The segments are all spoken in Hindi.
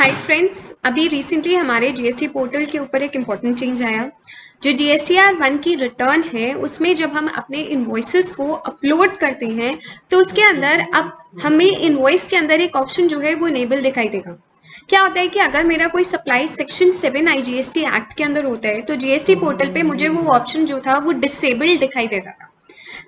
हाय फ्रेंड्स, अभी रिसेंटली हमारे जीएसटी पोर्टल के ऊपर एक इम्पॉर्टेंट चेंज आया। जो जीएसटीआर 1 की रिटर्न है उसमें जब हम अपने इन्वॉइसेस को अपलोड करते हैं तो उसके अंदर अब हमें इन्वॉइस के अंदर एक ऑप्शन जो है वो इनेबल दिखाई देगा। क्या होता है कि अगर मेरा कोई सप्लाई सेक्शन 7 आईजीएसटी एक्ट के अंदर होता है तो जीएसटी पोर्टल पे मुझे वो ऑप्शन जो था वो डिसेबल्ड दिखाई देता था,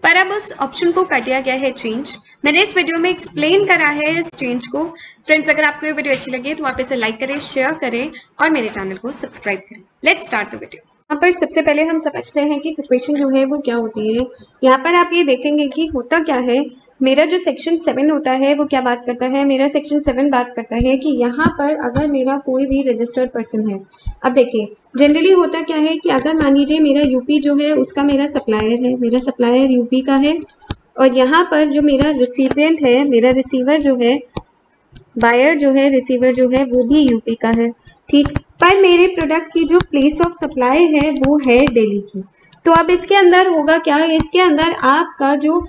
पर अब उस ऑप्शन को कर दिया गया है चेंज। मैंने इस वीडियो में एक्सप्लेन करा है इस चेंज को। फ्रेंड्स, अगर आपको ये वीडियो अच्छी लगे तो आप इसे लाइक करें, शेयर करें और मेरे चैनल को सब्सक्राइब करें। Let's start the video. यहाँ पर सबसे पहले हम समझते हैं कि सिचुएशन जो है वो क्या होती है। यहाँ पर आप ये देखेंगे कि होता क्या है। मेरा जो सेक्शन 7 होता है वो क्या बात करता है, मेरा सेक्शन 7 बात करता है कि यहाँ पर अगर मेरा कोई भी रजिस्टर्ड पर्सन है। अब देखिए, जनरली होता क्या है कि अगर मान लीजिए मेरा यूपी जो है उसका मेरा सप्लायर है, मेरा सप्लायर यूपी का है और यहाँ पर जो मेरा रिसिपिएंट है, मेरा रिसीवर जो है, बायर जो है, रिसीवर जो है वो भी यूपी का है, ठीक। पर मेरे प्रोडक्ट की जो प्लेस ऑफ सप्लाई है वो है दिल्ली की। तो अब इसके अंदर होगा क्या, इसके अंदर आपका जो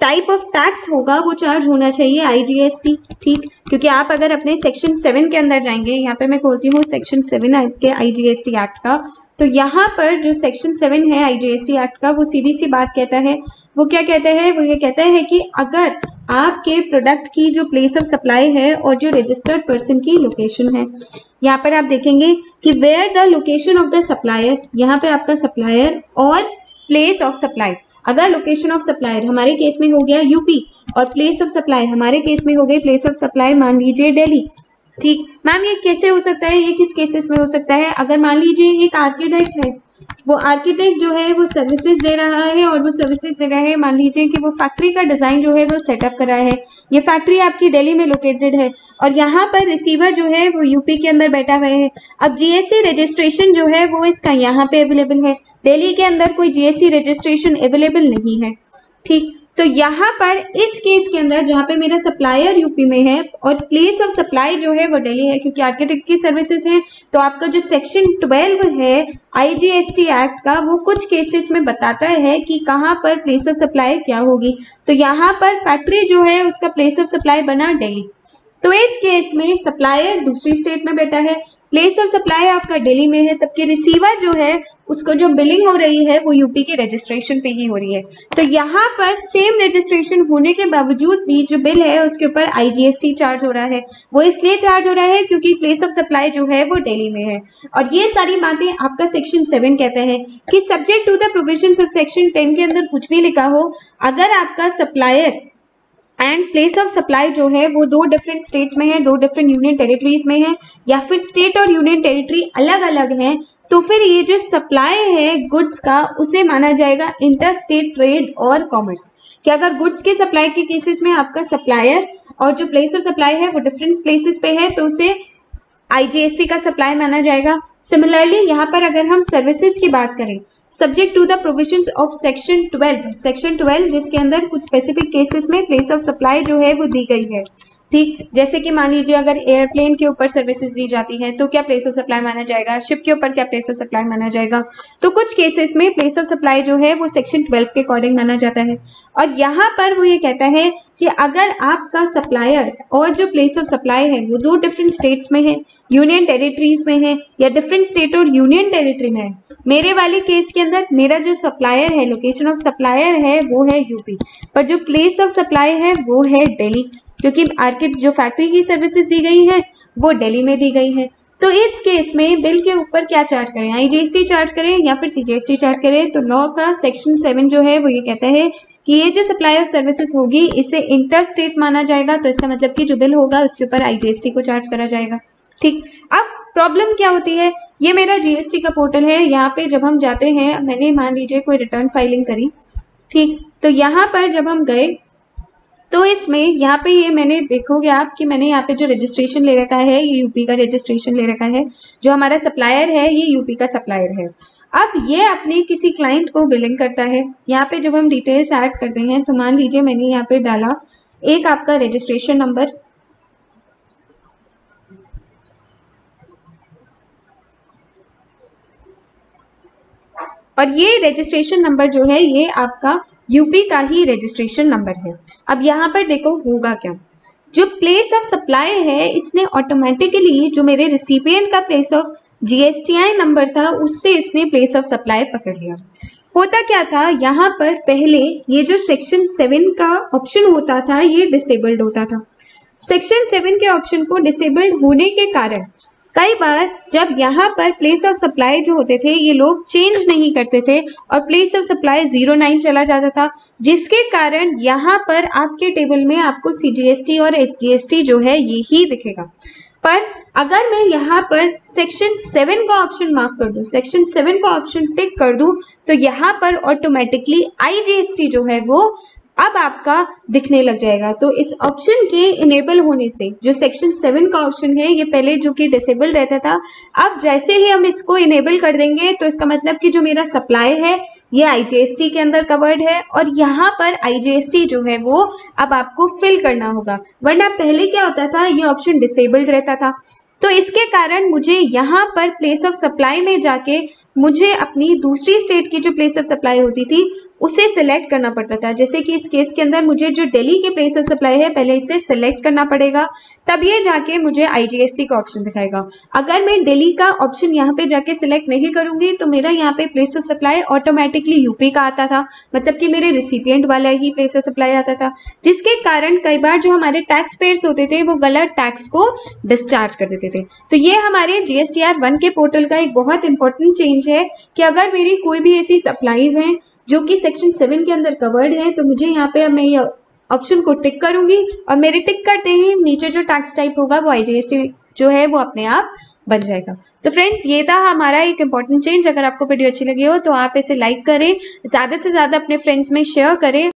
टाइप ऑफ टैक्स होगा वो चार्ज होना चाहिए आईजीएसटी, ठीक। क्योंकि आप अगर अपने सेक्शन 7 के अंदर जाएंगे, यहाँ पे मैं खोलती हूँ सेक्शन 7 के आईजीएसटी एक्ट का, तो यहाँ पर जो सेक्शन 7 है आईजीएसटी एक्ट का वो सीधी सी बात कहता है। वो क्या कहता है, वो ये कहता है कि अगर आपके प्रोडक्ट की जो प्लेस ऑफ सप्लाई है और जो रजिस्टर्ड पर्सन की लोकेशन है, यहाँ पर आप देखेंगे कि where the location of the supplier, यहाँ पे आपका सप्लायर और प्लेस ऑफ सप्लाई। अगर लोकेशन ऑफ सप्लायर हमारे केस में हो गया यूपी और प्लेस ऑफ सप्लाई हमारे केस में हो गई प्लेस ऑफ सप्लाई मान लीजिए दिल्ली, ठीक। मैम ये कैसे हो सकता है, ये किस केसेस में हो सकता है? अगर मान लीजिए एक आर्किटेक्ट है, वो आर्किटेक्ट जो है वो सर्विसेज दे रहा है और वो सर्विसेज दे रहा है, मान लीजिए कि वो फैक्ट्री का डिजाइन जो है वो सेटअप कर रहा है। ये फैक्ट्री आपकी दिल्ली में लोकेटेड है और यहाँ पर रिसीवर जो है वो यूपी के अंदर बैठा हुआ है। अब जीएसटी रजिस्ट्रेशन जो है वो इसका यहाँ पे अवेलेबल है, दिल्ली के अंदर कोई जीएसटी रजिस्ट्रेशन अवेलेबल नहीं है, ठीक। तो यहाँ पर इस केस के अंदर जहाँ पे मेरा सप्लायर यूपी में है और प्लेस ऑफ सप्लाई जो है वो दिल्ली है, क्योंकि आर्किटेक्ट की सर्विसेज हैं, तो आपका जो सेक्शन 12 है आईजीएसटी एक्ट का वो कुछ केसेस में बताता है कि कहाँ पर प्लेस ऑफ सप्लाई क्या होगी। तो यहाँ पर फैक्ट्री जो है उसका प्लेस ऑफ सप्लाई बना दिल्ली। तो इस केस में सप्लायर दूसरी स्टेट में बैठा है, प्लेस ऑफ सप्लाई आपका दिल्ली में है, तब कि रिसीवर जो है उसको जो बिलिंग हो रही है वो यूपी के रजिस्ट्रेशन पे ही हो रही है। तो यहाँ पर सेम रजिस्ट्रेशन होने के बावजूद भी जो बिल है उसके ऊपर आईजीएसटी चार्ज हो रहा है। वो इसलिए चार्ज हो रहा है क्योंकि प्लेस ऑफ सप्लाई जो है वो दिल्ली में है। और ये सारी बातें आपका सेक्शन 7 कहता है कि subject to the provisions of section 10 के अंदर कुछ भी लिखा हो, अगर आपका supplier and place of supply जो है वो दो डिफरेंट स्टेट्स में है, दो डिफरेंट यूनियन टेरिटरीज में है, या फिर स्टेट और यूनियन टेरिटरी अलग अलग हैं, तो फिर ये जो सप्लाई है गुड्स का उसे माना जाएगा इंटर स्टेट ट्रेड और कॉमर्स। कि अगर गुड्स के सप्लाई के केसेस में आपका सप्लायर और जो प्लेस ऑफ सप्लाई है वो डिफरेंट प्लेसेस पे है तो उसे आईजीएसटी का सप्लाई माना जाएगा। सिमिलरली यहाँ पर अगर हम सर्विसेज की बात करें, subject to the provisions of section 12 जिसके अंदर कुछ स्पेसिफिक केसेस में प्लेस ऑफ सप्लाई जो है वो दी गई है, ठीक। जैसे कि मान लीजिए अगर एयरप्लेन के ऊपर सर्विसेज दी जाती है तो क्या प्लेस ऑफ सप्लाई माना जाएगा, शिप के ऊपर क्या प्लेस ऑफ सप्लाई माना जाएगा। तो कुछ केसेस में प्लेस ऑफ सप्लाई जो है वो सेक्शन 12 के अकॉर्डिंग माना जाता है। और यहाँ पर वो ये कहता है कि अगर आपका सप्लायर और जो प्लेस ऑफ सप्लाई है वो दो डिफरेंट स्टेट्स में है, यूनियन टेरिटरीज में है, या डिफरेंट स्टेट और यूनियन टेरिटरी में है। मेरे वाले केस के अंदर मेरा जो सप्लायर है, लोकेशन ऑफ सप्लायर है वो है यूपी, पर जो प्लेस ऑफ सप्लाई है वो है दिल्ली, क्योंकि आर्किट जो फैक्ट्री की सर्विसेज दी गई है वो दिल्ली में दी गई है। तो इस केस में बिल के ऊपर क्या चार्ज करें, आईजीएसटी चार्ज करें या फिर सीजीएसटी चार्ज करें। तो लॉ का सेक्शन 7 जो है वो ये कहता है कि ये जो सप्लाई ऑफ सर्विसेज होगी इसे इंटर स्टेट माना जाएगा, तो इसका मतलब कि जो बिल होगा उसके ऊपर आईजीएसटी को चार्ज करा जाएगा, ठीक। अब प्रॉब्लम क्या होती है, ये मेरा जीएसटी का पोर्टल है, यहाँ पे जब हम जाते हैं, मैंने मान लीजिए कोई रिटर्न फाइलिंग करी, ठीक। तो यहाँ पर जब हम गए तो इसमें यहाँ पे ये मैंने देखोगे आप कि मैंने यहाँ पे जो रजिस्ट्रेशन ले रखा है ये यूपी का रजिस्ट्रेशन ले रखा है, जो हमारा सप्लायर है ये यूपी का सप्लायर है। अब ये अपने किसी क्लाइंट को बिलिंग करता है। यहाँ पे जब हम डिटेल्स ऐड करते हैं तो मान लीजिए मैंने यहाँ पे डाला एक आपका रजिस्ट्रेशन नंबर, और ये रजिस्ट्रेशन नंबर जो है ये आपका यूपी का ही रजिस्ट्रेशन नंबर है। अब यहाँ पर देखो होगा क्या, जो प्लेस ऑफ सप्लाई है इसने ऑटोमेटिकली जो मेरे रिसिपिएंट का प्लेस ऑफ GSTI नंबर था उससे इसने प्लेस ऑफ सप्लाई पकड़ लिया। होता क्या था, यहाँ पर पहले ये जो सेक्शन 7 का ऑप्शन होता था ये डिसेबल्ड होता था। सेक्शन 7 के ऑप्शन को डिसेबल्ड होने के कारण कई बार जब यहाँ पर प्लेस ऑफ सप्लाई जो होते थे ये लोग चेंज नहीं करते थे और प्लेस ऑफ सप्लाई 09 चला जाता था, जिसके कारण यहाँ पर आपके टेबल में आपको CGST और SGST जो है ये ही दिखेगा। पर अगर मैं यहाँ पर सेक्शन 7 का ऑप्शन मार्क कर दूं, सेक्शन 7 का ऑप्शन टिक कर दूं, तो यहाँ पर ऑटोमेटिकली IGST जो है वो अब आपका दिखने लग जाएगा। तो इस ऑप्शन के इनेबल होने से जो सेक्शन 7 का ऑप्शन है ये पहले जो कि डिसेबल रहता था, अब जैसे ही हम इसको इनेबल कर देंगे तो इसका मतलब कि जो मेरा सप्लाई है ये IGST के अंदर कवर्ड है और यहाँ पर IGST जो है वो अब आपको फिल करना होगा, वरना पहले क्या होता था ये ऑप्शन डिसेबल्ड रहता था। तो इसके कारण मुझे यहाँ पर प्लेस ऑफ सप्लाई में जाके मुझे अपनी दूसरी स्टेट की जो प्लेस ऑफ सप्लाई होती थी उसे सिलेक्ट करना पड़ता था। जैसे कि इस केस के अंदर मुझे जो दिल्ली के प्लेस ऑफ सप्लाई है पहले इसे सिलेक्ट करना पड़ेगा, तब ये जाके मुझे IGST का ऑप्शन दिखाएगा। अगर मैं दिल्ली का ऑप्शन यहाँ पे जाके सिलेक्ट नहीं करूंगी तो मेरा यहाँ पे place of supply automatically UP का आता था, मतलब कि मेरे रिसिपिएंट वाला ही प्लेस ऑफ सप्लाई आता था, जिसके कारण कई बार जो हमारे टैक्स पेयर्स होते थे वो गलत टैक्स को डिस्चार्ज कर देते थे। तो ये हमारे GSTR 1 के पोर्टल का एक बहुत इंपॉर्टेंट चेंज है कि अगर मेरी कोई भी ऐसी सप्लाईज हैं जो कि सेक्शन 7 के अंदर कवर्ड है तो मुझे यहाँ पे अब मैं ये ऑप्शन को टिक करूंगी और मेरे टिक करते ही नीचे जो टैक्स टाइप होगा वो IGST जो है वो अपने आप बन जाएगा। तो फ्रेंड्स ये था हमारा एक इंपॉर्टेंट चेंज। अगर आपको वीडियो अच्छी लगी हो तो आप इसे लाइक करें, ज़्यादा से ज़्यादा अपने फ्रेंड्स में शेयर करें।